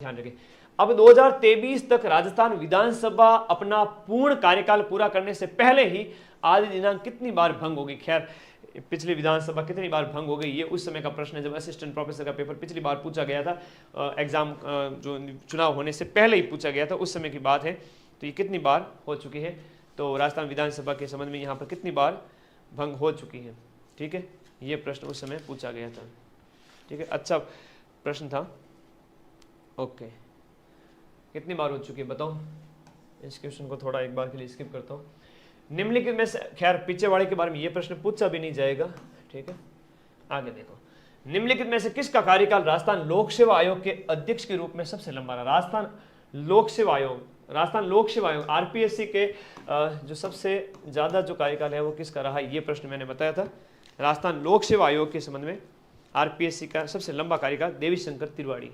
ध्यान रखें। अब 2023 तक राजस्थान विधानसभा अपना पूर्ण कार्यकाल पूरा करने से पहले ही आदि दिनांक कितनी बार भंग होगी। खैर, पिछली विधानसभा कितनी बार भंग हो गई, ये उस समय का प्रश्न है जब असिस्टेंट प्रोफेसर का पेपर पिछली बार पूछा गया था। एग्जाम जो चुनाव होने से पहले ही पूछा गया था, उस समय की बात है। तो ये कितनी बार हो चुकी है, तो राजस्थान विधानसभा के संबंध में यहाँ पर कितनी बार भंग हो चुकी है। ठीक है, ये प्रश्न उस समय पूछा गया था। ठीक है, अच्छा प्रश्न था। ओके, कितनी बार हो चुकी है बताओ। इस क्वेश्चन को थोड़ा एक बार के लिए स्किप करता हूँ। निम्नलिखित में से, खैर पीछे वाले के बारे में ये प्रश्न पूछा भी नहीं जाएगा। ठीक है, आगे देखो। निम्नलिखित में से किसका कार्यकाल राजस्थान लोक सेवा आयोग के अध्यक्ष के रूप में सबसे लंबा रहा। राजस्थान लोक सेवा आयोग आरपीएससी के जो सबसे ज्यादा जो कार्यकाल है वो किसका रहा, ये प्रश्न मैंने बताया था। राजस्थान लोक सेवा आयोग के संबंध में आरपीएससी का सबसे लंबा कार्यकाल देवी शंकर तिवारी,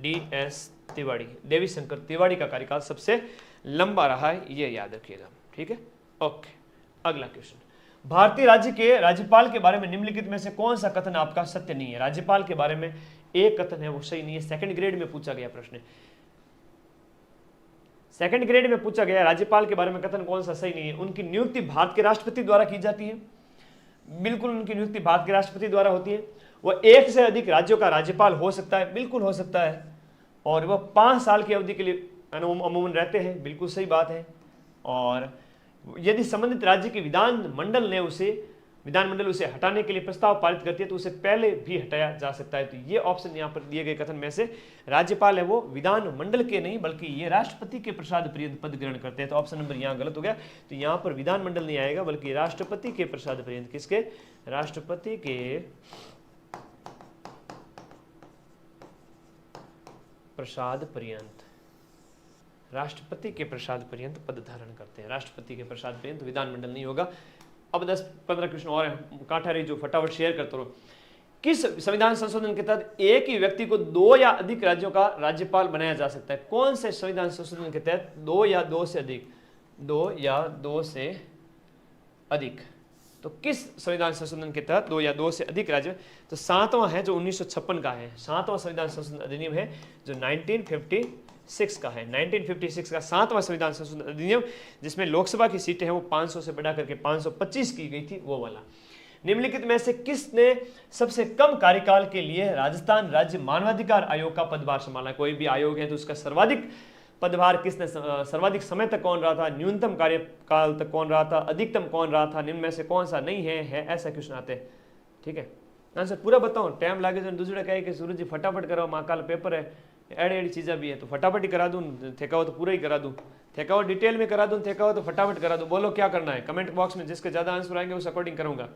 DS तिवारी का कार्यकाल सबसे लंबा रहा है, ये याद रखिएगा। ठीक है, ओके। अगला क्वेश्चन, भारतीय राज्य के राज्यपाल के बारे में निम्नलिखित में से कौन सा कथन आपका सत्य नहीं है। राज्यपाल के बारे में एक कथन है वो सही नहीं है। सेकंड ग्रेड में पूछा गया प्रश्न, सेकंड ग्रेड में पूछा गया राज्यपाल के बारे में कथन कौन सा सही नहीं है। उनकी नियुक्ति भारत के राष्ट्रपति द्वारा की जाती है, बिल्कुल उनकी नियुक्ति भारत के राष्ट्रपति द्वारा होती है। वह एक से अधिक राज्यों का राज्यपाल हो सकता है, बिल्कुल हो सकता है। और वह 5 साल की अवधि के लिए अमूमन रहते हैं, बिल्कुल सही बात है। और यदि संबंधित राज्य की विधानमंडल उसे हटाने के लिए प्रस्ताव पारित करती है तो उसे पहले भी हटाया जा सकता है। तो ये ऑप्शन यहाँ पर दिए गए कथन में से राज्यपाल है वो विधानमंडल के नहीं बल्कि ये राष्ट्रपति के प्रसाद पर्यंत पद ग्रहण करते हैं। तो ऑप्शन नंबर यहाँ गलत हो गया। तो यहाँ पर विधानमंडल नहीं आएगा बल्कि राष्ट्रपति के प्रसाद पर्यंत, किसके, राष्ट्रपति के प्रसाद पर्यंत, राष्ट्रपति के प्रसाद पर्यंत पद धारण करते हैं। राष्ट्रपति के प्रसाद पर्यंत, विधानमंडल नहीं होगा। अब 10-15 क्वेश्चन और हैं, कांठा रही जो फटाफट शेयर करते रहो। किस संविधान संशोधन के तहत एक ही व्यक्ति को 2 या अधिक राज्यों का राज्यपाल बनाया जा सकता है। कौन से संविधान संशोधन के तहत 2 या 2 से अधिक, 2 या 2 से अधिक, तो किस संविधान संशोधन के तहत 2 या 2 से अधिक राज्य। तो 7वां है जो 1956 का है, 7वां संविधान संशोधन अधिनियम है जो 1956 का है। 1956 का 7वां संविधान संशोधन अधिनियम जिसमें लोकसभा की सीटें हैं वो 500 से बढ़ा करके 525 की गई थी, वो वाला। निम्नलिखित में से किसने सबसे कम कार्यकाल के लिए राजस्थान राज्य मानवाधिकार आयोग का पदभार संभाला। कोई भी आयोग है तो उसका सर्वाधिक पदभार किसने, सर्वाधिक समय तक कौन रहा था, न्यूनतम कार्यकाल तक कौन रहा था, अधिकतम कौन रहा था, निम्न में से कौन सा नहीं है ऐसा क्वेश्चन आते हैं। ठीक है, आंसर पूरा बताओ, टाइम लागे तो दूसरा कहे कि सूरज जी फटाफट कराओ, महाकाल पेपर है, एड़ी चीज़ें भी है तो फटाफट ही करा दूँ, थेका हो तो पूरा ही करा दूँ, थेका हो डिटेल में करा दूँ, थेका हो तो फटाफट करा दूँ। बोलो क्या करना है, कमेंट बॉक्स में जिसके ज़्यादा आंसर आएंगे उस अकॉर्डिंग करूँगा।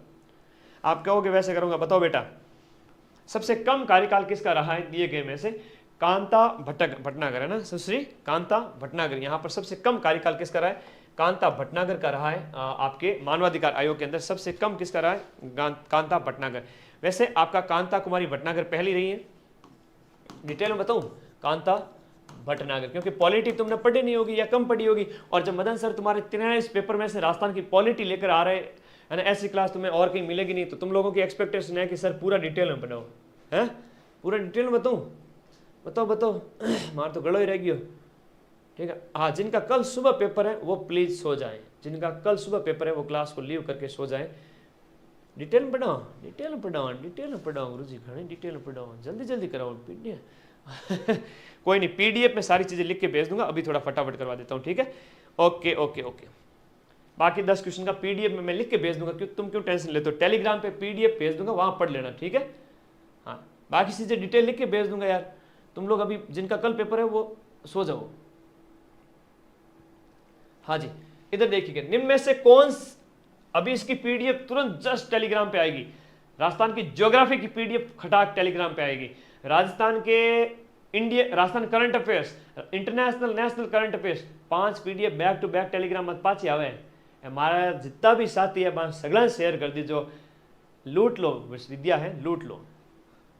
आप कहोगे वैसे करूँगा। बताओ बेटा, सबसे कम कार्यकाल किसका रहा है दिए गए में से। कांता भटनागर है ना, सुश्री कांता भटनागर, यहाँ पर सबसे कम कार्यकाल किसका रहा है, कांता भटनागर का रहा है। आपके मानवाधिकार आयोग के अंदर सबसे कम किसका रहा है, कांता भटनागर। वैसे आपका कांता कुमारी भटनागर पहली रही है, डिटेल में बताऊं, कांता भटनागर, क्योंकि पॉलिटी तुमने पढ़ी नहीं होगी या कम पढ़ी होगी। और जब मदन सर तुम्हारे 3 पेपर में से राजस्थान की पॉलिटी लेकर आ रहे है ना, ऐसी क्लास तुम्हें और कहीं मिलेगी नहीं, तो तुम लोगों की एक्सपेक्टेशन है कि सर पूरा डिटेल में पढ़ाओ, है पूरा डिटेल में बताओ मार तो गड़ो ही रह गयो। ठीक है, हाँ, जिनका कल सुबह पेपर है वो प्लीज सो जाएं, जिनका कल सुबह पेपर है वो क्लास को लीव करके सो जाएं। डिटेल में पढ़ाओ गुरु जी, घने डिटेल में पढ़ाओ, जल्दी कराओ पीडीएफ कोई नहीं, पीडीएफ में सारी चीजें लिख के भेज दूंगा, अभी थोड़ा फटाफट करवा देता हूँ। ठीक है, ओके। बाकी 10 क्वेश्चन का पीडीएफ में मैं लिख के भेज दूंगा, तुम क्यों टेंशन लेते हो। टेलीग्राम पे पीडीएफ भेज दूंगा, वहां पढ़ लेना। ठीक है, हाँ, बाकी चीजें डिटेल लिख के भेज दूंगा। यार तुम लोग अभी जिनका कल पेपर है वो सो जाओ। हाँ जी, इधर देखिए, निम्न में से कौन, अभी इसकी पीडीएफ तुरंत जस्ट टेलीग्राम पे आएगी। राजस्थान की ज्योग्राफी की पीडीएफ खटाक टेलीग्राम पे आएगी। Rajasthan current affairs, international national current affairs, 5 PDF back to back Telegram मत पाची आवे। हमारा जितना भी साथी है सगला शेयर कर दीजो, लूट लो, विद्या है लूट लो।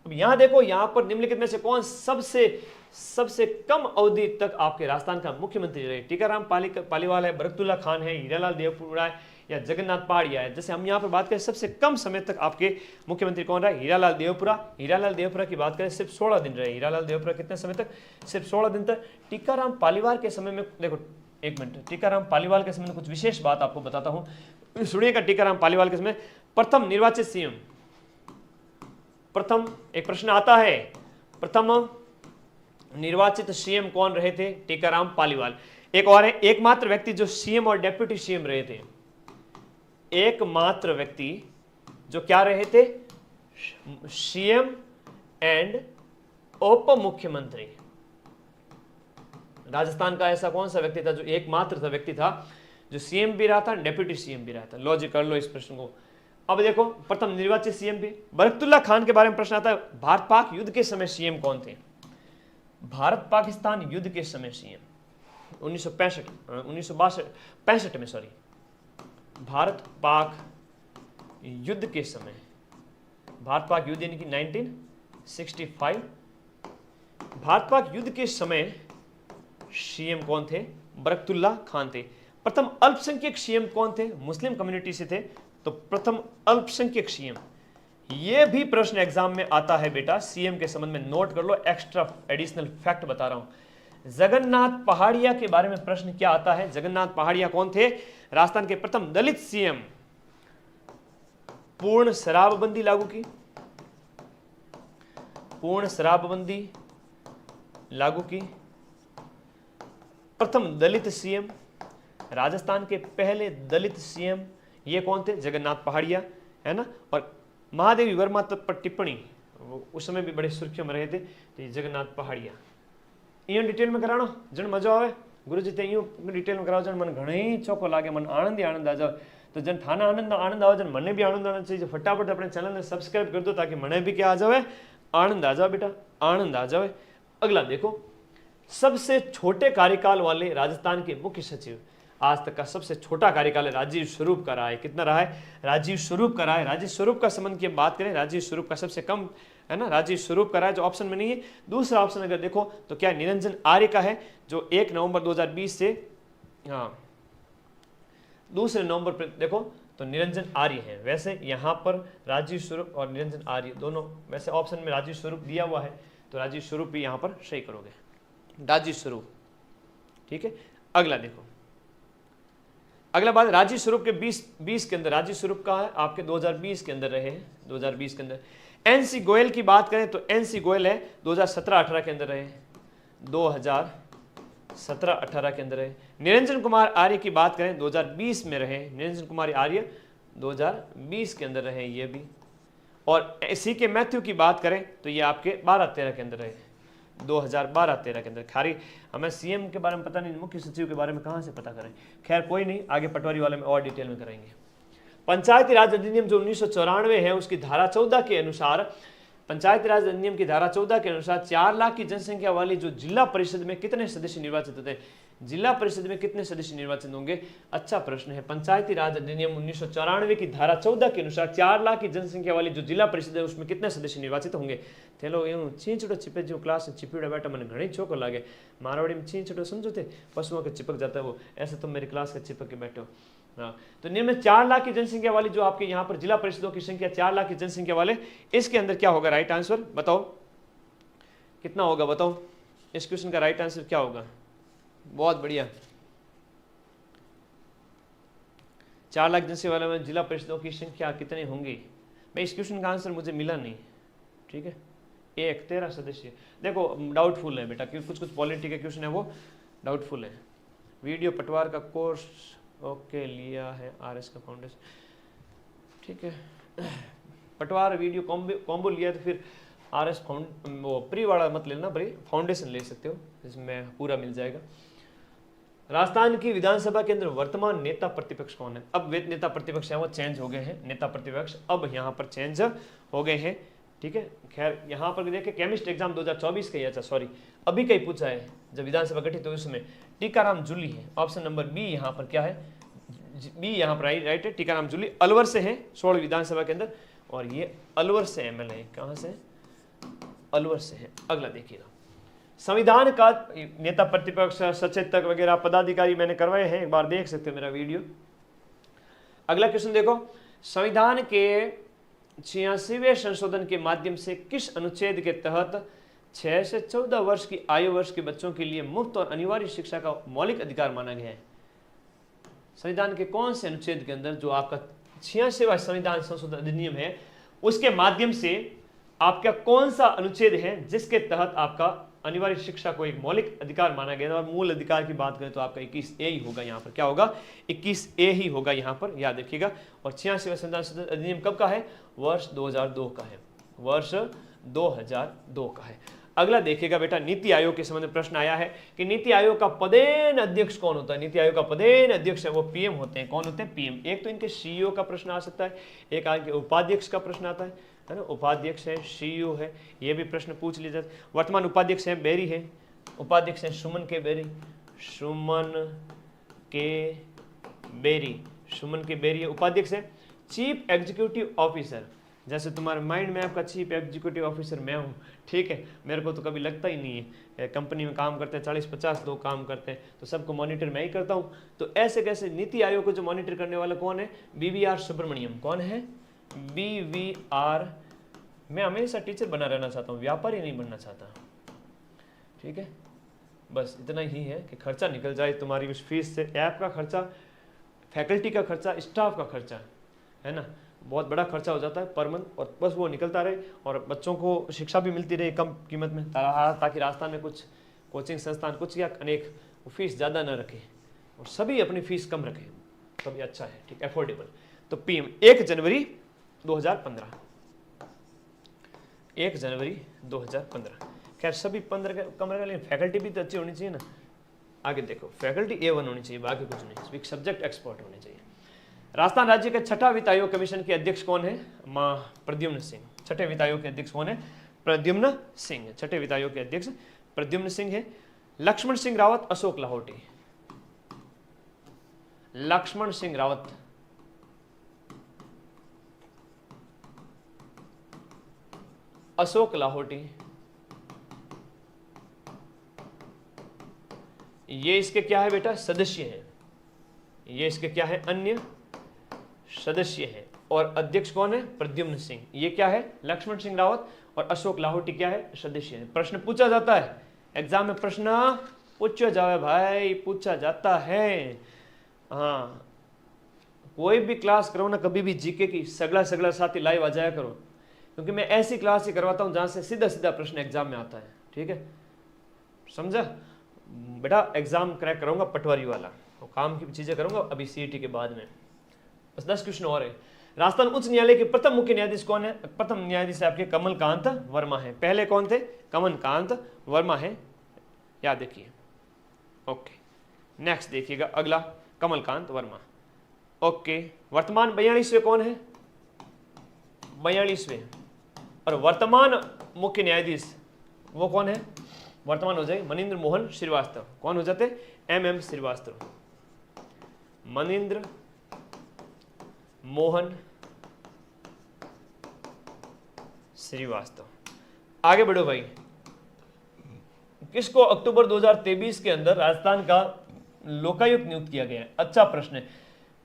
अब यहां देखो, यहां पर निम्नलिखित में से कौन सबसे कम अवधि तक आपके राजस्थान का मुख्यमंत्री रहे। टीकाराम पालीवाल है, बरकतुल्ला खान है, हीरालाल देवपुरा है, या जगन्नाथ पहाड़िया है। जैसे हम यहाँ पर बात करें सबसे कम समय तक आपके मुख्यमंत्री कौन रहा? हीरालाल देवपुरा। हीरालाल देवपुरा की बात करें सिर्फ 16 दिन रहे। हीरालाल देवपुरा कितने समय तक? सिर्फ 16 दिन तक। टीकाराम पालीवाल के समय में देखो, एक मिनट, टीकाराम पालीवाल के समय में कुछ विशेष बात आपको बताता हूं, सुनिएगा। टीकाराम पालीवाल के समय प्रथम निर्वाचित सीएम, प्रथम एक प्रश्न आता है, प्रथम निर्वाचित सीएम कौन रहे थे? टीकाराम पालीवाल। एक और है, एकमात्र व्यक्ति जो सीएम और डेप्यूटी सीएम रहे थे, एकमात्र व्यक्ति जो क्या रहे थे? सीएम एंड उप मुख्यमंत्री। राजस्थान का ऐसा कौन सा व्यक्ति था जो एकमात्र व्यक्ति था जो सीएम भी रहा था, डेप्यूटी सीएम भी रहा था? लॉजिक कर लो इस प्रश्न को। अब देखो, प्रथम निर्वाचित सीएम भी बरकतुल्ला खान के बारे में प्रश्न आता है। भारत पाक युद्ध के समय सीएम कौन थे? भारत पाकिस्तान युद्ध के समय सीएम 1965 में, सॉरी, भारत पाक युद्ध के समय, भारत पाक युद्ध यानी कि 1965, भारत पाक युद्ध के समय सीएम कौन थे? बरकतुल्ला खान थे। प्रथम अल्पसंख्यक सीएम कौन थे? मुस्लिम कम्युनिटी से थे, तो प्रथम अल्पसंख्यक सीएम। यह भी प्रश्न एग्जाम में आता है बेटा, सीएम के संबंध में नोट कर लो, एक्स्ट्रा एडिशनल फैक्ट बता रहा हूं। जगन्नाथ पहाड़िया के बारे में प्रश्न क्या आता है? जगन्नाथ पहाड़िया कौन थे? राजस्थान के प्रथम दलित सीएम। पूर्ण शराबबंदी लागू की, पूर्ण शराबबंदी लागू की, प्रथम दलित सीएम, राजस्थान के पहले दलित सीएम ये कौन थे? जगन्नाथ पहाड़िया, है ना। और महादेवी वर्मा तक पर टिप्पणी, वो उस समय भी बड़े सुर्खियों में रहे थे, तो ये जगन्नाथ पहाड़िया। यूं डिटेल में कराना जन मजा आवे, गुरुजी ते यूं डिटेल में कराओ जन मन घणे चौको लागे, मन आनंद ही आनंद आ जाए। तो जन थाना आनंद आवे जन मने भी आनंद आना चाहिए। फटाफट अपने चैनल ने सब्सक्राइब कर दो ताकि मने भी क्या आ जाए? आनंद आ जाए बेटा, आनंद आ जाए। अगला देखो, सबसे छोटे कार्यकाल वाले राजस्थान के मुख्य सचिव, आज तक का सबसे छोटा कार्यकाल है राजीव स्वरूप का रहा है। कितना रहा है? राजीव स्वरूप का रहा है। राजीव स्वरूप का संबंध की बात करें, राजीव स्वरूप का सबसे कम है ना, राजीव स्वरूप का रहा है, जो ऑप्शन में नहीं है। दूसरा ऑप्शन अगर देखो तो क्या निरंजन आर्य का है, जो 1 नवंबर 2020 से, हाँ, दूसरे नवंबर पर देखो तो निरंजन आर्य है। वैसे यहां पर राजीव स्वरूप और निरंजन आर्य दोनों, वैसे ऑप्शन में राजीव स्वरूप दिया हुआ है, तो राजीव स्वरूप भी यहां पर सही करोगे, राजीव स्वरूप। ठीक है, अगला देखो, अगला बात, राजीव स्वरूप के 20 के अंदर, राजीव स्वरूप का है आपके 2020 के अंदर रहे हैं, 2020 के अंदर। एनसी गोयल की बात करें तो एनसी गोयल है 2017-18 के अंदर रहे, 2017-18 के अंदर रहे। निरंजन कुमार आर्य की बात करें 2020 में रहे, निरंजन कुमार आर्य 2020 के अंदर रहे ये भी। और सी के मैथ्यू की बात करें तो ये आपके 12-13 के अंदर रहे, 2012-13 के अंदर। खाली हमें सीएम के बारे में पता नहीं, मुख्य सचिव के बारे में कहां से पता करें। खैर कोई नहीं, आगे पटवारी वाले में और डिटेल में करेंगे। पंचायती राज अधिनियम जो 1994 है, उसकी धारा 14 के अनुसार, पंचायती राज अधिनियम की धारा 14 के अनुसार 4 लाख की जनसंख्या वाली जो जिला परिषद में कितने सदस्य निर्वाचित होते हैं? जिला परिषद में कितने सदस्य निर्वाचित होंगे? अच्छा प्रश्न है। पंचायती राज अधिनियम 1994 की धारा 14 के अनुसार 4 लाख की जनसंख्या वाली जो जिला परिषद है उसमें कितने सदस्य निर्वाचित होंगे? थेलो यूं चींचड़ो चिपे जो क्लास में चिपड़ा बैठा मैंने घणी चौको लागे। मारवाड़ी में चींचड़ो समझो थे, पशुओं के चिपक जाता है वो, ऐसे तुम मेरी क्लास के चिपक के बैठे हो। हाँ, तो निम्न 4 लाख की जनसंख्या वाली जो आपके यहाँ पर जिला परिषदों की संख्या 4 लाख की जनसंख्या वाले, इसके अंदर क्या होगा राइट आंसर? बताओ कितना होगा, बताओ इस क्वेश्चन का राइट आंसर क्या होगा? बहुत बढ़िया, 4 लाख जनसंख्या वाले में जिला परिषदों की संख्या कितनी होंगी? भाई इस क्वेश्चन का आंसर मुझे मिला नहीं। ठीक है, 13 सदस्य। देखो डाउटफुल है बेटा, क्योंकि कुछ पॉलिटी के क्वेश्चन है वो डाउटफुल है। वीडियो पटवार का कोर्स ओके लिया है आरएस का फाउंडेशन, ठीक है। पटवार वीडियो कॉम्बो लिया तो फिर आरएस वो प्री वाला मत लेना, प्री फाउंडेशन ले सकते हो, इसमें पूरा मिल जाएगा। राजस्थान की विधानसभा के अंदर वर्तमान नेता प्रतिपक्ष कौन है? अब वे नेता प्रतिपक्ष है वो चेंज हो गए हैं, नेता प्रतिपक्ष अब यहाँ पर चेंज हो गए हैं। ठीक है, खैर यहाँ पर देखिए केमिस्ट एग्जाम 2024 का ही, अच्छा सॉरी अभी का ही पूछा है, जब विधानसभा गठित हुई उसमें। टीकाराम जूली है, ऑप्शन नंबर बी यहाँ पर क्या है? बी यहाँ पर राइट है, टीकाराम जूली अलवर से है 16 विधानसभा के अंदर, और ये अलवर से एमएलए है। कहाँ से? अलवर से है। अगला देखिएगा, संविधान का नेता प्रतिपक्ष सचेतक वगैरह पदाधिकारी मैंने करवाए हैं, एक बार देख सकते हो मेरा वीडियो। अगला क्वेश्चन देखो, संविधान के 86वें संशोधन के माध्यम से किस अनुच्छेद के तहत 6 से 14 वर्ष की आयु वर्ष के बच्चों के लिए मुफ्त और अनिवार्य शिक्षा का मौलिक अधिकार माना गया है? संविधान के कौन से अनुच्छेद के अंदर, जो आपका 86वां संविधान संशोधन अधिनियम है, उसके माध्यम से आपका कौन सा अनुच्छेद है जिसके तहत आपका अनिवार्य शिक्षा को एक मौलिक अधिकार माना गया? और मूल अधिकार की बात करें तो आपका 21A ही होगा। यहाँ पर क्या होगा? 21A ही होगा यहाँ पर, याद रखिएगा। और 86वां संविधान संशोधन अधिनियम कब का है? वर्ष 2002 का है, वर्ष 2002 का है। अगला देखिएगा बेटा, नीति आयोग के संबंध में प्रश्न आया है कि नीति आयोग का पदेन अध्यक्ष कौन होता है? नीति आयोग का पदेन अध्यक्ष है वो पीएम होते हैं। कौन होते हैं? पीएम। एक तो इनके सीईओ का प्रश्न आ सकता है, एक आगे उपाध्यक्ष का प्रश्न आता है ना, उपाध्यक्ष है, सीईओ है, ये भी प्रश्न पूछ लिया जाता है। वर्तमान उपाध्यक्ष है बेरी है, उपाध्यक्ष है सुमन के बेरी, सुमन के बेरी, सुमन के बेरी है उपाध्यक्ष है। चीफ एग्जीक्यूटिव ऑफिसर, जैसे तुम्हारे माइंड में आपका चीफ एग्जीक्यूटिव ऑफिसर मैं हूँ, ठीक है, मेरे को तो कभी लगता ही नहीं है, कंपनी में काम करते हैं 40-50 लोग काम करते हैं, तो सबको मॉनिटर मैं ही करता हूँ। तो ऐसे कैसे नीति आयोग को जो मॉनिटर करने वाला कौन है? BVR सुब्रमण्यम। कौन है? BVR। मैं हमेशा टीचर बना रहना चाहता हूँ, व्यापारी नहीं बनना चाहता, ठीक है। बस इतना ही है कि खर्चा निकल जाए तुम्हारी उस फीस से, ऐप का खर्चा, फैकल्टी का खर्चा, स्टाफ का खर्चा, है ना, बहुत बड़ा खर्चा हो जाता है पर मंथ, और बस वो निकलता रहे और बच्चों को शिक्षा भी मिलती रहे कम कीमत में, ताकि राजस्थान में कुछ कोचिंग संस्थान कुछ या अनेक फीस ज़्यादा न रखें और सभी अपनी फीस कम रखें, तभी अच्छा है, ठीक, एफोर्डेबल। तो पीएम 1 जनवरी 2015, 1 जनवरी 2015। खैर सभी 15 कम रखें, लेकिन फैकल्टी भी तो अच्छी होनी चाहिए ना। आगे देखो, फैकल्टी A1 होनी चाहिए, बाकी कुछ नहीं, सब्जेक्ट एक्सपर्ट होने चाहिए। राजस्थान राज्य के छठा वित्त आयोग कमीशन के अध्यक्ष कौन है? मां प्रद्युम्न सिंह। छठे वित्त आयोग के अध्यक्ष कौन है? प्रद्युम्न सिंह। छठे वित्त आयोग के अध्यक्ष प्रद्युम्न सिंह है। लक्ष्मण सिंह रावत, अशोक लाहोटी। लक्ष्मण सिंह रावत, अशोक लाहोटी, ये इसके क्या है बेटा? सदस्य है। ये इसके क्या है? अन्य सदस्य है। और अध्यक्ष कौन है? प्रद्युम्न सिंह। ये क्या है? लक्ष्मण सिंह रावत। और अशोक लाहोटी क्या है? सदस्य है। प्रश्न पूछा जाता है एग्जाम में, प्रश्न पूछा जाए भाई, पूछा जाता है। हाँ, कोई भी क्लास करो ना, कभी भी जीके की, सगला सगला साथी लाइव आ जाया करो, क्योंकि मैं ऐसी क्लास ही करवाता हूं जहां से सीधा सीधा प्रश्न एग्जाम में आता है, ठीक है, समझा बेटा। एग्जाम क्रैक करूंगा पटवारी वाला, तो काम की चीजें करूंगा अभी सीईटी के बाद में। बस 10 क्वेश्चन और है। राजस्थान उच्च न्यायालय के प्रथम मुख्य न्यायाधीश कौन है? प्रथम न्यायाधीश आपके कमलकांत वर्मा है। पहले कौन थे? कमलकांत वर्मा है, याद रखिए। ओके, नेक्स्ट देखिएगा अगला, कमलकांत वर्मा। ओके, वर्तमान 42वें कौन है? 42वें। और वर्तमान मुख्य न्यायाधीश वो कौन है? वर्तमान हो जाए मनिंद्र मोहन श्रीवास्तव। कौन हो जाते? MM श्रीवास्तव, मनिंद्र मोहन श्रीवास्तव। आगे बढ़ो भाई। किसको अक्टूबर 2023 के अंदर राजस्थान का लोकायुक्त नियुक्त किया गया है? अच्छा प्रश्न है।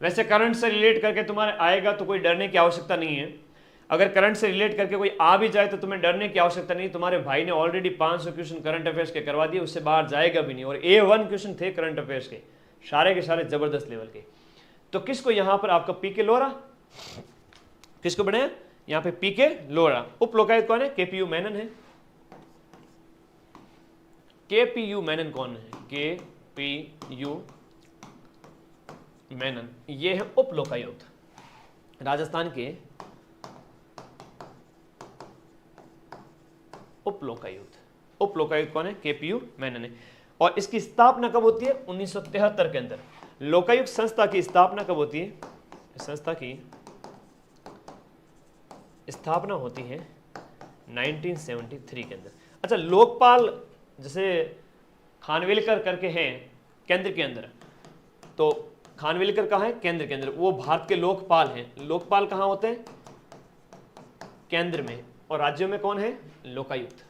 वैसे करंट से रिलेट करके तुम्हारे आएगा तो कोई डरने की आवश्यकता नहीं है। अगर करंट से रिलेट करके कोई आ भी जाए तो तुम्हें डरने की आवश्यकता नहीं। तुम्हारे भाई ने ऑलरेडी 500 क्वेश्चन करंट अफेयर्स के करवा दिए, उससे बाहर जाएगा भी नहीं। और A1 क्वेश्चन थे करंट अफेयर्स के, सारे जबरदस्त लेवल के। तो किसको यहां पर आपका PK लोरा, किसको बनाया यहां पे? PK लोरा। उप लोकायुक्त कौन है? KPU मेनन है। KPU मेनन कौन है? KPU मेनन, ये है उप लोकायुक्त राजस्थान के, उप लोकायुक्त। उप लोकायुक्त कौन है? KPU मेनन है। और इसकी स्थापना कब होती है? 1973 के अंदर। लोकायुक्त संस्था की स्थापना कब होती है? संस्था की स्थापना होती है 1973 के अंदर। अच्छा, लोकपाल जैसे खानविलकर करके हैं केंद्र के अंदर, तो खानविलकर कहाँ है? केंद्र के अंदर। वो भारत के लोकपाल हैं। लोकपाल कहाँ होते हैं? केंद्र में। और राज्यों में कौन है? लोकायुक्त,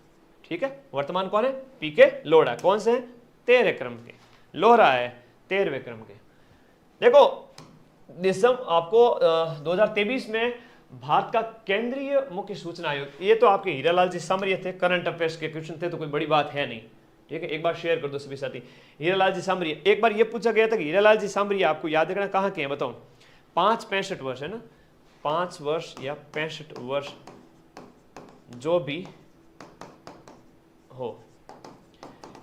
ठीक है। वर्तमान कौन है? PK लोढ़ा। कौन से हैं? 13 क्रम के। लोहरा है 13वें क्रम के। देखो देशम आपको 2023 में भारत का केंद्रीय मुख्य सूचना आयोग, ये तो आपके हीरालाल जी सामरिया थे, करंट अफेयर्स के क्वेश्चन थे तो कोई बड़ी बात है नहीं, ठीक है। एक बार शेयर कर दो सभी साथी। हीरालाल जी सामरिया, एक बार ये पूछा गया था कि हीरालाल जी सामरिया आपको याद रखना कहाँ के हैं, बताओ। 5-65 वर्ष है ना, 5 वर्ष या 65 वर्ष जो भी हो,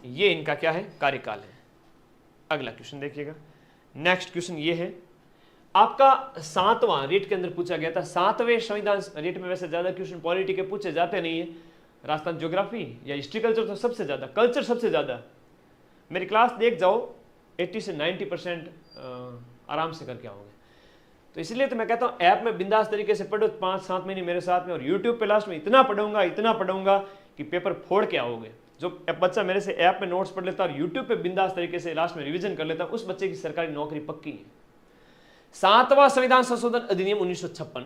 ये इनका क्या है, कार्यकाल है। अगला क्वेश्चन देखिएगा। नेक्स्ट क्वेश्चन ये है आपका 7वां, रीट के अंदर पूछा गया था 7वें संविधान। रीट में वैसे ज्यादा क्वेश्चन पॉलिटी के पूछे जाते नहीं है, राजस्थान ज्योग्राफी या हिस्ट्री कल्चर तो सबसे ज्यादा, कल्चर सबसे ज्यादा। मेरी क्लास देख जाओ, 80 से 90% आराम से करके आओगे। तो इसलिए तो मैं कहता हूँ ऐप में बिंदास तरीके से पढ़ो 5-7 महीने मेरे साथ में, और यूट्यूब पे लास्ट में इतना पढ़ूंगा कि पेपर फोड़ के आओगे। जो बच्चा मेरे से ऐप में नोट्स पढ़ लेता है और यूट्यूब पे बिंदास तरीके से लास्ट में रिवीजन कर लेता है, उस बच्चे की सरकारी नौकरी पक्की है। 7वां संविधान संशोधन अधिनियम 1956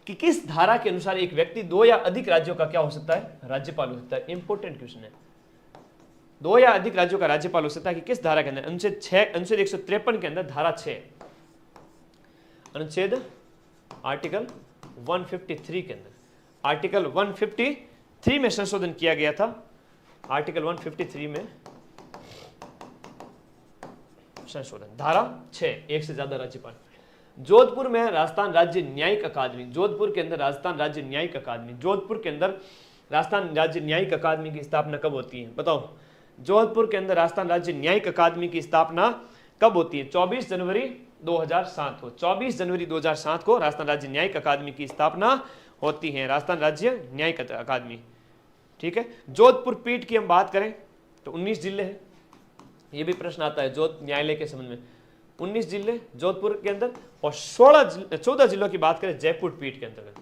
की किस धारा के अनुसार एक व्यक्ति 2 या अधिक राज्यों का क्या हो सकता है, राज्यपाल हो सकता है। इंपॉर्टेंट क्वेश्चन है। 2 या अधिक राज्यों का राज्यपाल हो सकता है कि किस धारा के अंदर, अनुच्छेद 153 के अंदर धारा 6, अनुच्छेद आर्टिकल 153 के अंदर, आर्टिकल 153 में संशोधन किया गया था। आर्टिकल 153 में संशोधन, धारा 6, एक से ज्यादा राज्यपाल। जोधपुर में राजस्थान राज्य न्यायिक अकादमी, जोधपुर के अंदर राजस्थान राज्य न्यायिक अकादमी, जोधपुर के अंदर राजस्थान राज्य न्यायिक अकादमी की स्थापना कब होती है, बताओ। जोधपुर के अंदर राजस्थान राज्य न्यायिक अकादमी की स्थापना कब होती है, 24 जनवरी 2007 को। 24 जनवरी 2007 को राजस्थान राज्य न्यायिक अकादमी की स्थापना होती है, राजस्थान राज्य न्यायिक अकादमी, ठीक है। जोधपुर पीठ की हम बात करें तो 19 जिले हैं, ये भी प्रश्न आता है जोध न्यायालय के संबंध में। 19 जिले जोधपुर के अंदर, और 14 जिलों की बात करें जयपुर पीठ के अंतर्गत,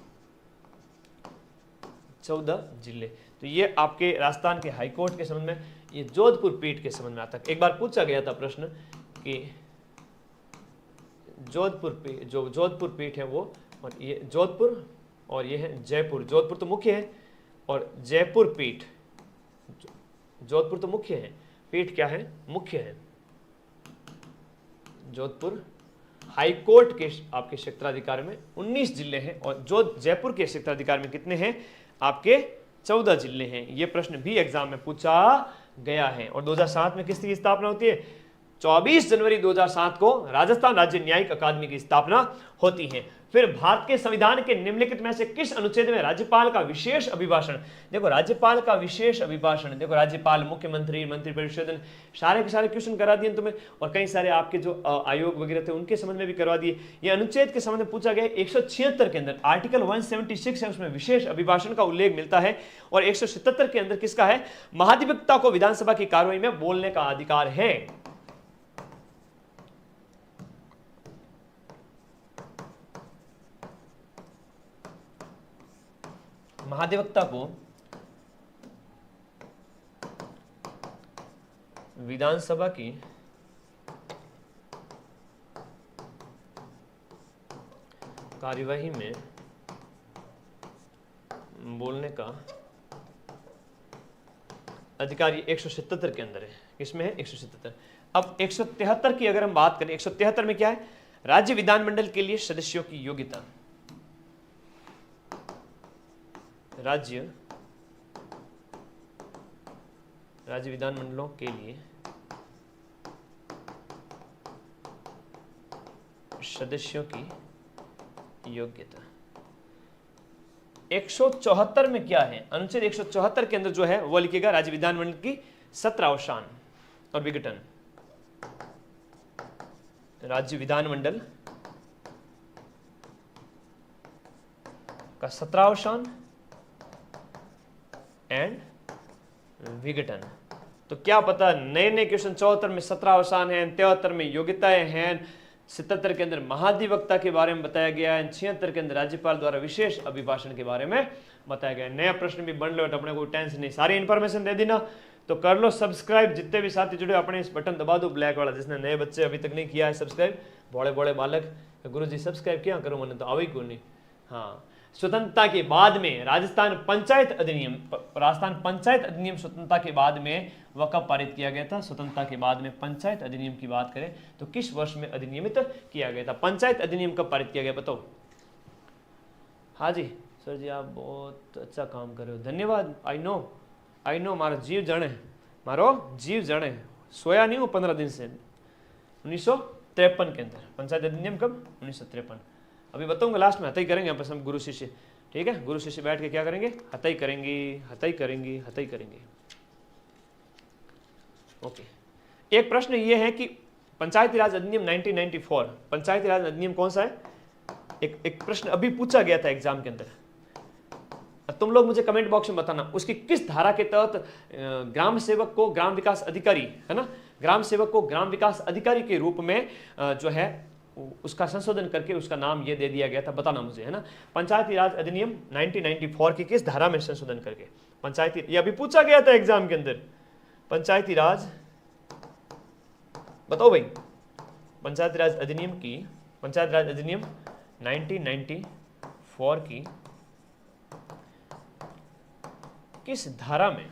14 जिले। तो ये आपके राजस्थान के हाईकोर्ट के संबंध में, ये जोधपुर पीठ के संबंध में आता है। एक बार पूछा गया था प्रश्न कि जो जोधपुर पीठ है वो, और ये जोधपुर और ये है जयपुर। जोधपुर तो मुख्य है और जयपुर पीठ, जोधपुर तो मुख्य है, पीठ क्या है, मुख्य है। जोधपुर हाईकोर्ट के आपके क्षेत्राधिकार में 19 जिले हैं, और जयपुर के क्षेत्राधिकार में कितने हैं, आपके 14 जिले हैं। यह प्रश्न भी एग्जाम में पूछा गया है। और 2007 में किसकी स्थापना होती है, 24 जनवरी 2007 को राजस्थान राज्य न्यायिक अकादमी की स्थापना होती है। फिर भारत के संविधान के निम्नलिखित में से किस अनुच्छेद में राज्यपाल का विशेष अभिभाषण, देखो राज्यपाल का विशेष अभिभाषण, देखो राज्यपाल, मुख्यमंत्री, मंत्रिपरिषद, सारे के सारे क्वेश्चन करा दिए तुम्हें, और कई सारे आपके जो आयोग वगैरह थे उनके संबंध में भी करवा दिए। ये अनुच्छेद के संबंध में पूछा गया 176 के अंदर, आर्टिकल 176 है, उसमें विशेष अभिभाषण का उल्लेख मिलता है। और 177 के अंदर किसका है, महाधिवक्ता को विधानसभा की कार्रवाई में बोलने का अधिकार है। महाधिवक्ता को विधानसभा की कार्यवाही में बोलने का अधिकार 177 के अंदर है। किसमें है, 177। अब 173 की अगर हम बात करें, 173 में क्या है, राज्य विधानमंडल के लिए सदस्यों की योग्यता, राज्य विधानमंडलों के लिए सदस्यों की योग्यता। 174 में क्या है, अनुच्छेद 174 के अंदर जो है वो लिखेगा राज्य विधानमंडल की सत्रावसान और विघटन। राज्य विधानमंडल का सत्रावसान एंड विघटन। तो क्या पता नए नए क्वेश्चन 74 में 17 अवसान है, 73 में योग्यताएं हैं, 77 के अंदर महाधिवक्ता के बारे में बताया गया है, 76 के अंदर राज्यपाल द्वारा विशेष अभिभाषण के बारे में बताया गया है। नया प्रश्न भी बन लो, अपने को टेंशन नहीं, सारी इंफॉर्मेशन दे देना। तो कर लो सब्सक्राइब, जितने भी साथी जुड़े अपने इस बटन दबा दो ब्लैक वाला, जिसने नए बच्चे अभी तक नहीं किया है सब्सक्राइब, बड़े बड़े बालक, गुरु जी सब्सक्राइब किया करो, मैंने तो आवे ही क्यों नहीं। हाँ स्वतंत्रता के बाद में राजस्थान पंचायत अधिनियम स्वतंत्रता के बाद में वह कब पारित किया गया था? स्वतंत्रता के बाद में पंचायत अधिनियम की बात करें तो किस वर्ष में अधिनियमित किया गया था? पंचायत अधिनियम कब पारित किया गया बताओ? हाँ जी सर जी, आप बहुत अच्छा काम कर रहे हो, धन्यवाद। आई नो मारो जीव जणे सोया नहीं हूँ 15 दिन से। 1953 के अंदर पंचायत अधिनियम कब? 1953। अभी बताऊंगा लास्ट में, हथई करेंगे यहाँ पर सब गुरु शिष्य, ठीक है? गुरु शिष्य बैठ के क्या करेंगे? हथई करेंगे। ओके, एक प्रश्न ये है कि पंचायती राज अधिनियम 1994, पंचायती राज अधिनियम कौन सा है? एक प्रश्न अभी पूछा गया था एग्जाम के अंदर, तुम लोग मुझे कमेंट बॉक्स में बताना उसकी किस धारा के तहत ग्राम सेवक को ग्राम विकास अधिकारी, है ना, ग्राम सेवक को ग्राम विकास अधिकारी के रूप में जो है उसका संशोधन करके उसका नाम ये दे दिया गया था, बताना मुझे, है ना। पंचायती राज अधिनियम 1994 की किस धारा में संशोधन करके? पंचायती, ये अभी पूछा गया था एग्जाम के अंदर, पंचायती राज, बताओ भाई, पंचायती राज अधिनियम 1994 की किस धारा में,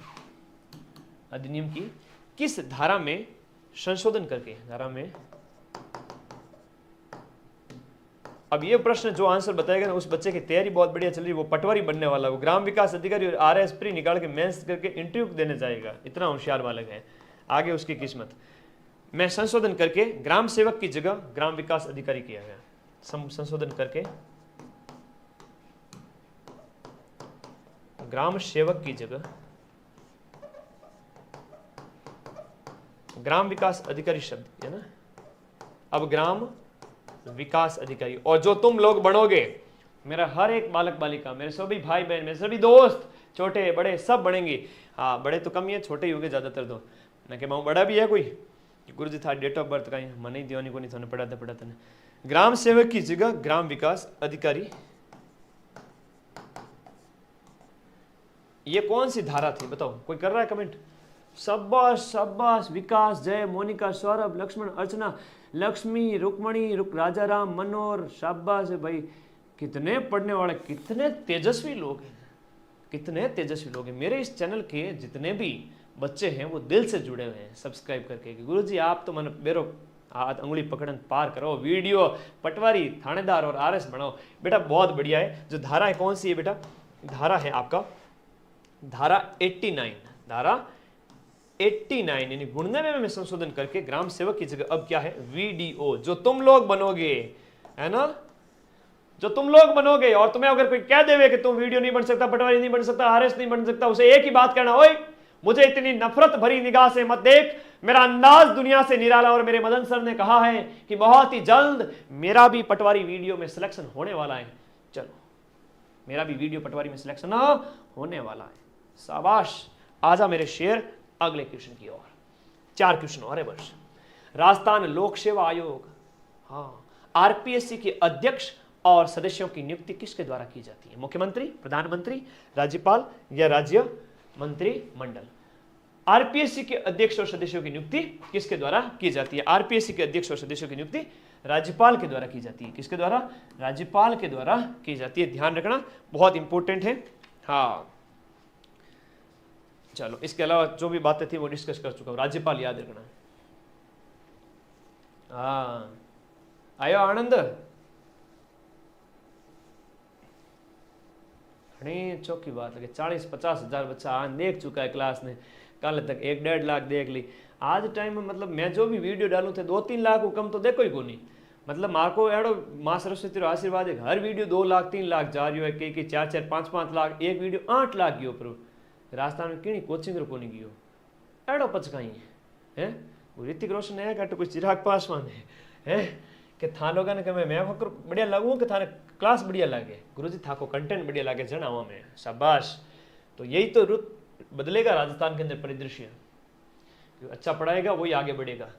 अधिनियम की किस धारा में संशोधन करके, धारा में। अब ये प्रश्न जो आंसर बताएगा ना, उस बच्चे की तैयारी बहुत बढ़िया चल रही है, वो पटवारी बनने वाला, वो ग्राम विकास अधिकारी और RS प्री निकाल के मेंस करके इंटरव्यू देने जाएगा, इतना होशियार बालक है, आगे उसकी किस्मत। मैं संशोधन करके ग्राम सेवक की जगह ग्राम विकास अधिकारी किया गया, संशोधन करके ग्राम सेवक की जगह ग्राम विकास अधिकारी शब्द है ना, अब ग्राम विकास अधिकारी। और जो तुम लोग बनोगे, मेरा हर एक बालक बालिका, मेरे सभी भाई बहन, मेरे सभी दोस्त, छोटे बड़े सब बनेंगे। हाँ, बड़े तो कम ही है, छोटे ही होंगे ज्यादातर तो, ना कि बड़ा भी है कोई, गुरु जी था डेट ऑफ बर्थ का ही मन ही दिवानी को नहीं था पढ़ाते। ग्राम सेवक की जगह ग्राम विकास अधिकारी, ये कौन सी धारा थी बताओ? कोई कर रहा है कमेंट? शाबाश, विकास, जय, मोनिका, सौरभ, लक्ष्मण, अर्चना, लक्ष्मी, रुक्मणी, राजा राम, मनोहर, शाबाश है भाई। कितने पढ़ने वाले, कितने तेजस्वी लोग हैं, मेरे इस चैनल के जितने भी बच्चे हैं वो दिल से जुड़े हुए हैं सब्सक्राइब करके। गुरु जी आप तो मन बेरो हाथ अंगुली पकड़न पार करो, वीडियो पटवारी, थानेदार और RS बनाओ बेटा, बहुत बढ़िया है। जो धारा है कौन सी है बेटा? धारा है आपका धारा 89, धारा 89 यानी 99 में संशोधन करके ग्राम सेवक की जगह अब क्या है? VDO, जो तुम लोग बनोगे, है ना, जो तुम लोग बनोगे। और तुम्हें अगर कोई कह देवे कि तुम वीडियो नहीं बन सकता, पटवारी नहीं बन सकता, RS नहीं बन सकता, उसे एक ही बात कहना, ओए मुझे इतनी नफरत भरी निगाह से मत देख, मेरा अंदाज दुनिया से निराला, और मेरे मदन सर ने कहा है कि बहुत ही जल्द मेरा भी पटवारी वीडियो में सिलेक्शन होने वाला है। चलो, मेरा भी वीडियो पटवारी में सिलेक्शन होने वाला है। शाबाश, आजा मेरे शेर अगले क्वेश्चन की ओर। 4 क्वेश्चन और है बस। राजस्थान लोक सेवा आयोग, हाँ, RPSC के अध्यक्ष और सदस्यों की नियुक्ति किसके द्वारा की जाती है? मुख्यमंत्री, प्रधानमंत्री, राज्यपाल या राज्य मंत्रिमंडल? RPSC के अध्यक्ष और सदस्यों की नियुक्ति किसके द्वारा की जाती है? RPSC के अध्यक्ष और सदस्यों की नियुक्ति राज्यपाल के द्वारा की जाती है। किसके द्वारा? राज्यपाल के द्वारा की जाती है, ध्यान रखना, बहुत इंपॉर्टेंट है। हाँ चलो, इसके अलावा जो भी बातें थी वो डिस्कस कर चुका हूं, राज्यपाल याद रखना। हाँ आयो आनंद, घनी चौकी बात है, 40-50 हजार बच्चा आज देख चुका है क्लास ने, कल तक 1-1.5 लाख देख ली। आज टाइम में मतलब मैं जो भी वीडियो डालू थे 2-3 लाख को कम तो देखो ही को नहीं। मतलब मार्को एड़ो माँ सरस्वती रो आशीर्वाद है, हर वीडियो 2 लाख 3 लाख जा रही है, कई 4-4 5-5 लाख, एक वीडियो 8 लाख गयो। पर राजस्थान में कहीं कोचिंग रो कोनी गयो, एड़ो पचकाई है। ऋतिक रोशन है का तो कुछ चिराग पासवान है कि था लोग ने कहे मैं फकर बढ़िया लगू कि थाने क्लास बढ़िया लगे, गुरुजी था को कंटेंट बढ़िया लगे, जनावा में शाबाश। तो यही तो रुत बदलेगा राजस्थान के अंदर परिदृश्य, अच्छा पढ़ाएगा वही आगे बढ़ेगा।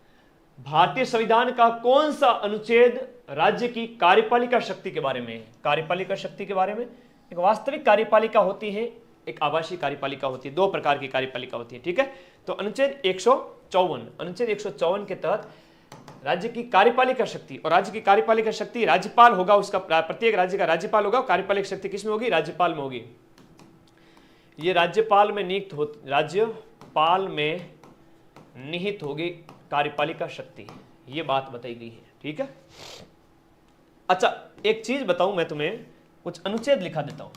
भारतीय संविधान का कौन सा अनुच्छेद राज्य की कार्यपालिका शक्ति के बारे में है? कार्यपालिका शक्ति के बारे में, एक वास्तविक कार्यपालिका होती है, एक आवासीय कार्यपालिका होती है, 2 प्रकार की कार्यपालिका होती है, ठीक है। तो अनुच्छेद 154, अनुच्छेद 154 के तहत राज्य की कार्यपालिका शक्ति, और राज्य की कार्यपालिका शक्ति राज्यपाल होगा, उसका प्रत्येक राज्य का राज्यपाल होगा, कार्यपालिका शक्ति किसमें होगी? राज्यपाल में होगी। ये राज्यपाल में निहित होगी कार्यपालिका शक्ति, ये बात बताई गई है, ठीक है। अच्छा एक चीज बताऊं मैं तुम्हें, कुछ अनुच्छेद लिखा देता हूं,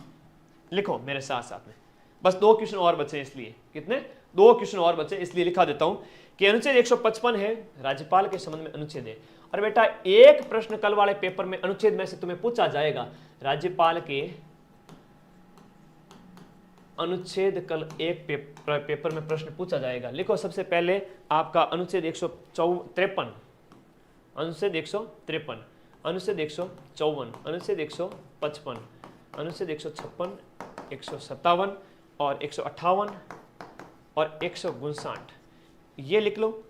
लिखो मेरे साथ साथ में, बस 2 क्वेश्चन और बचे इसलिए, कितने? 2 क्वेश्चन और बचे इसलिए लिखा देता हूं कि अनुच्छेद 155 है, राज्यपाल के संबंध में अनुच्छेद है। और बेटा एक प्रश्न कल वाले पेपर में अनुच्छेद में से तुम्हें पूछा जाएगा, राज्यपाल के अनुच्छेद कल एक पेपर में प्रश्न पूछा जाएगा। लिखो सबसे पहले आपका अनुच्छेद 153, अनुच्छेद 153, अनुच्छेद 154, अनुच्छेद 155, अनुच्छेद 156, 157 और 158 और 159, ये लिख लो।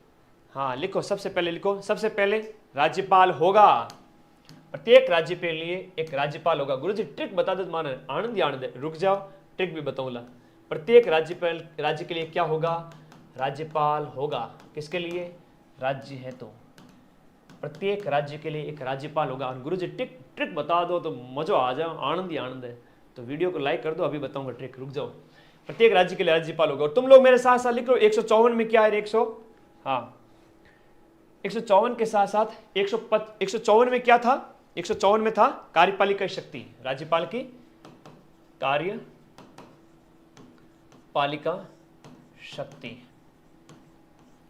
हाँ लिखो, सबसे पहले लिखो, सबसे पहले राज्यपाल होगा, प्रत्येक राज्य के लिए एक राज्यपाल होगा। गुरुजी ट्रिक बता दो, मान आनंद रुक जाओ, ट्रिक भी बताऊंगा। प्रत्येक राज्य के लिए क्या होगा? राज्यपाल होगा। किसके लिए? राज्य है तो प्रत्येक राज्य के लिए एक राज्यपाल होगा। और गुरुजी ट्रिक बता दो तो मजा आ जाओ, आनंद ही आनंद है। तो वीडियो को लाइक कर दो, अभी बताऊंगा ट्रिक, रुक जाओ। प्रत्येक राज्य के लिए राज्यपाल होगा। और तुम लोग मेरे साथ साथ लिख लो 154 में क्या है? 154 के साथ साथ 154 में क्या था? 154 में था कार्यपालिका शक्ति, राज्यपाल की कार्यपालिका शक्ति।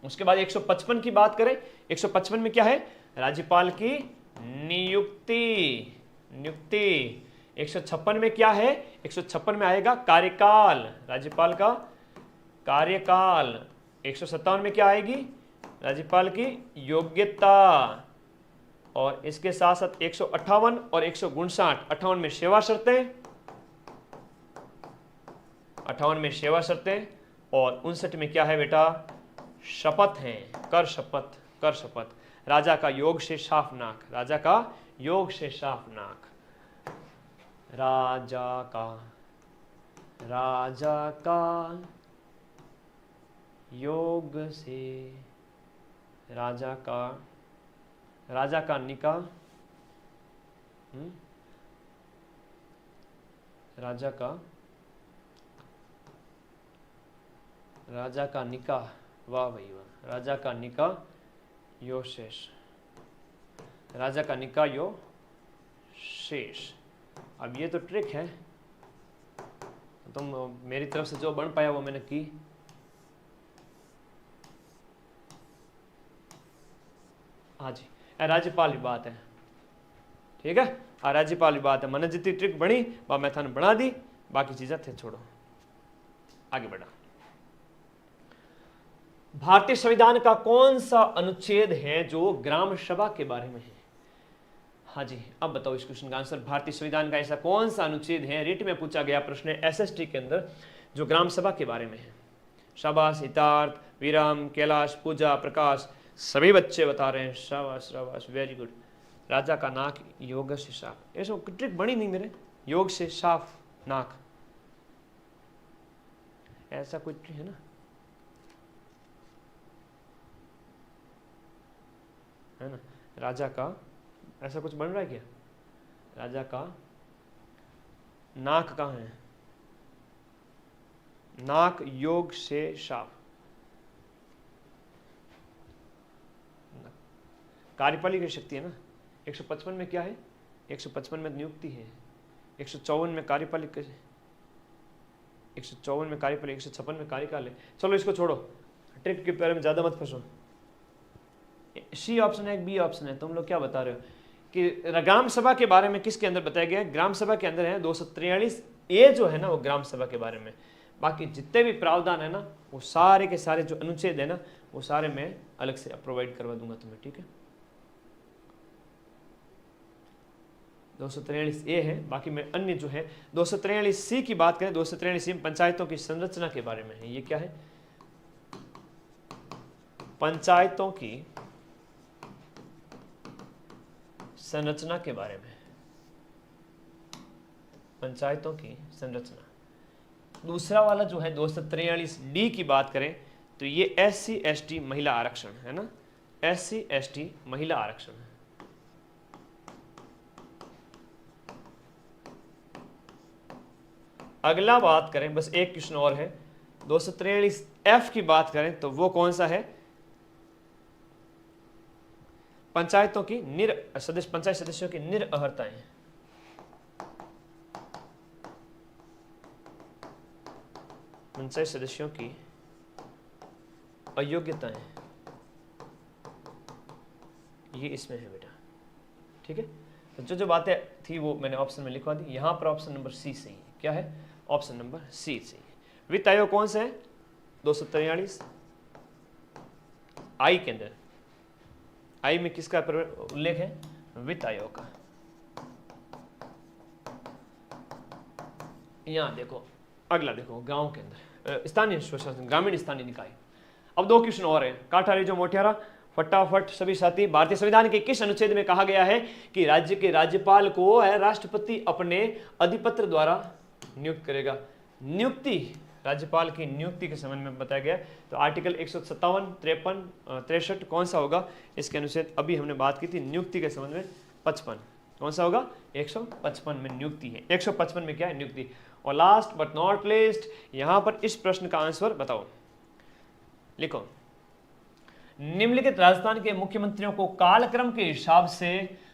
उसके बाद 155 की बात करें, 155 में क्या है? राज्यपाल की नियुक्ति। 156 में क्या है? 156 में आएगा कार्यकाल, राज्यपाल का कार्यकाल। 157 में क्या आएगी? राज्यपाल की योग्यता। और इसके साथ साथ 158 और 159, 58 में सेवा शर्तें, 58 में सेवा शर्तें, और 59 में क्या है बेटा? शपथ है, कर शपथ, कर शपथ। राजा का योग से साफ नाक, राजा का योग से साफ नाक, राजा का योग से, राजा का निकाह, राजा का निकाह, वाह भाई वाह, राजा का निकाह यो शेष, राजा का निकाह यो शेष। अब ये तो ट्रिक है, तुम मेरी तरफ से जो बन पाया वो मैंने की। हाँ जी, राज्यपाल की बात है, ठीक है। राज्यपाल की बात है, मैंने जितनी ट्रिक बनी वह मैं थाने बना दी, बाकी चीजें थे छोड़ो, आगे बढ़ा। भारतीय संविधान का कौन सा अनुच्छेद है जो ग्राम सभा के बारे में है? हाँ जी, अब बताओ इस क्वेश्चन का आंसर। भारतीय संविधान का ऐसा कौन सा अनुच्छेद है, रिट में पूछा गया प्रश्न है एसएसटी के अंदर, जो ग्राम सभा के बारे में है? शाबाश, हितार्थ, विराम, कैलाश, पूजा, प्रकाश, सभी बच्चे बता रहे हैं। शाबाश शाबाश, वेरी गुड। राजा का नाक योग से साफ, ऐसा ट्रिक बनी नहीं मेरे, योग से साफ नाक, ऐसा कोई ट्रिक है ना? है ना? राजा का ऐसा कुछ बन रहा है क्या? राजा का नाक कहाँ है? नाक योग से साफ, कार्यपालिका शक्ति है ना। 155 में क्या है? 155 में नियुक्ति है, 154 में कार्यपालिका, 154 में कार्यपालिका, 156 में कार्यकाल है। चलो इसको छोड़ो, ट्रिक के बारे में ज्यादा मत फंसो। सी ऑप्शन है, बी ऑप्शन है, तुम लोग क्या बता रहे हो कि ग्राम सभा के बारे में किसके अंदर बताया गया है? ग्राम सभा के अंदर है 243 ए जो है ना, वो ग्राम सभा के बारे में। बाकी जितने भी प्रावधान है ना, वो सारे के सारे जो अनुच्छेद है ना, वो सारे मैं अलग से प्रोवाइड करवा दूंगा तुम्हें, ठीक है। 243 ए है, बाकी में अन्य जो है 243 सी की बात करें, 243 सी पंचायतों की संरचना के बारे में है। ये क्या है? पंचायतों की संरचना के बारे में, पंचायतों की संरचना। दूसरा वाला जो है 243 डी की बात करें तो ये SC ST महिला आरक्षण है ना, SC ST महिला आरक्षण। अगला बात करें, बस एक क्वेश्चन और है, 243F की बात करें तो वो कौन सा है? पंचायतों की पंचायत सदस्यों की निरअर्हताएं। पंचायत सदस्यों की अयोग्यताएं, ये इसमें है बेटा, ठीक है। तो जो बातें थी वो मैंने ऑप्शन में लिखवा दी। यहां पर ऑप्शन नंबर सी सही है। क्या है? ऑप्शन नंबर सी सही है। वित्त आयोग कौन सा है? 243 आई के अंदर, आई में किसका उल्लेख है? वित्त आयोग का। यहां देखो, अगला देखो, गांव के अंदर स्थानीय स्वशासन, ग्रामीण स्थानीय निकाय। अब 2 क्वेश्चन और है, काठारी जो मोटियारा, फटाफट सभी साथी। भारतीय संविधान के किस अनुच्छेद में कहा गया है कि राज्य के राज्यपाल को राष्ट्रपति अपने अधिपत्र द्वारा नियुक्त करेगा? नियुक्ति, राज्यपाल की नियुक्ति के संबंध में बताया गया। तो आर्टिकल 157, 53, 63 कौन सा होगा इसके अनुच्छेद? अभी हमने बात की थी नियुक्ति के संबंध में 55। कौन सा होगा? 155 में नियुक्ति है। 155 में क्या है? नियुक्ति। और लास्ट बट नॉट लीस्ट, यहां पर इस प्रश्न का आंसर बताओ, लिखो। निम्नलिखित राजस्थान के मुख्यमंत्रियों को कालक्रम के हिसाब से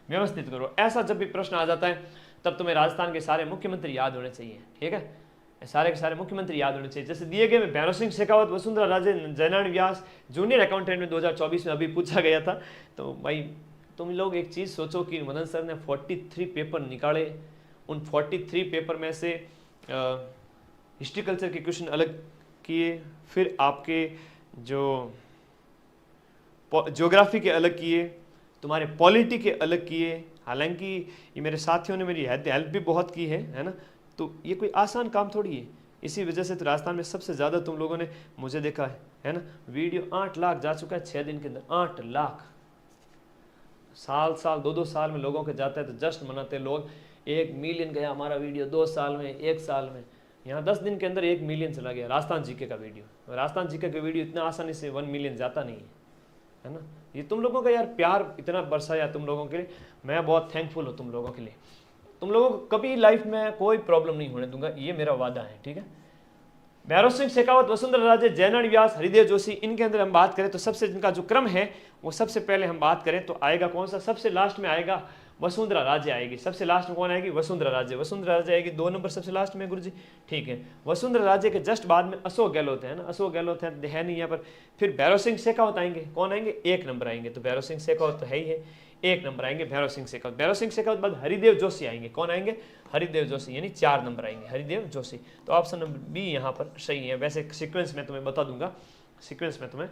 व्यवस्थित करो। ऐसा जब भी प्रश्न आ जाता है तब तुम्हें राजस्थान के सारे मुख्यमंत्री याद होने चाहिए, ठीक है। सारे के सारे मुख्यमंत्री याद होने चाहिए। जैसे दिए गए में भैरव सिंह शेखावत, वसुंधरा राजे, जयनारायण व्यास, जूनियर अकाउंटेंट में 2024 में अभी पूछा गया था। तो भाई तुम लोग एक चीज सोचो कि मदन सर ने 43 पेपर निकाले, उन 43 पेपर में से हिस्ट्री कल्चर के क्वेश्चन अलग किए, फिर आपके जो ज्योग्राफी के अलग किए, तुम्हारे पॉलिटी के अलग किए। हालांकि ये मेरे साथियों ने मेरी हेल्प भी बहुत की है ना। तो ये कोई आसान काम थोड़ी है। इसी वजह से तो राजस्थान में सबसे ज़्यादा तुम लोगों ने मुझे देखा है ना। वीडियो 8 लाख जा चुका है 6 दिन के अंदर। 8 लाख, साल 2-2 साल में लोगों के जाता है तो जश्न मनाते लोग। 1 मिलियन गया हमारा वीडियो 2 साल में, 1 साल में। यहाँ 10 दिन के अंदर 1 मिलियन चला गया राजस्थान जीके का वीडियो। राजस्थान जीके का वीडियो इतना आसानी से 1 मिलियन जाता नहीं है ना। ये तुम लोगों का यार प्यार इतना बरसाया तुम लोगों के लिए, मैं बहुत थैंकफुल हूँ तुम लोगों के लिए। तुम लोगों को कभी लाइफ में कोई प्रॉब्लम नहीं होने दूंगा, ये मेरा वादा है, ठीक है। भैरव सिंह शेखावत, वसुंधरा राजे, जयनारायण व्यास, हरिदेव जोशी, इनके अंदर हम बात करें तो सबसे जिनका जो क्रम है वो सबसे पहले हम बात करें तो आएगा कौन सा? सबसे लास्ट में आएगा वसुंधरा राजे आएगी। सबसे लास्ट में कौन आएगी? वसुंधरा राजे। वसुंधरा राजे आएगी 2 नंबर सबसे लास्ट में गुरुजी, ठीक है। वसुंधरा राजे के जस्ट बाद में अशोक गहलोत है ना। अशोक गहलोत है नहीं यहाँ पर। फिर भैरव सिंह शेखावत आएंगे। कौन आएंगे? 1 नंबर आएंगे। तो भैरव सिंह शेखावत तो है ही है, 1 नंबर आएंगे भैरव सिंह शेखावत। भैरव सिंह शेखावत बाद हरिदेव जोशी आएंगे। कौन आएंगे? हरिदेव जोशी, यानी 4 नंबर आएंगे हरिदेव जोशी। तो ऑप्शन नंबर बी यहाँ पर सही है। वैसे सीक्वेंस में तुम्हें बता दूंगा, सीक्वेंस में तुम्हें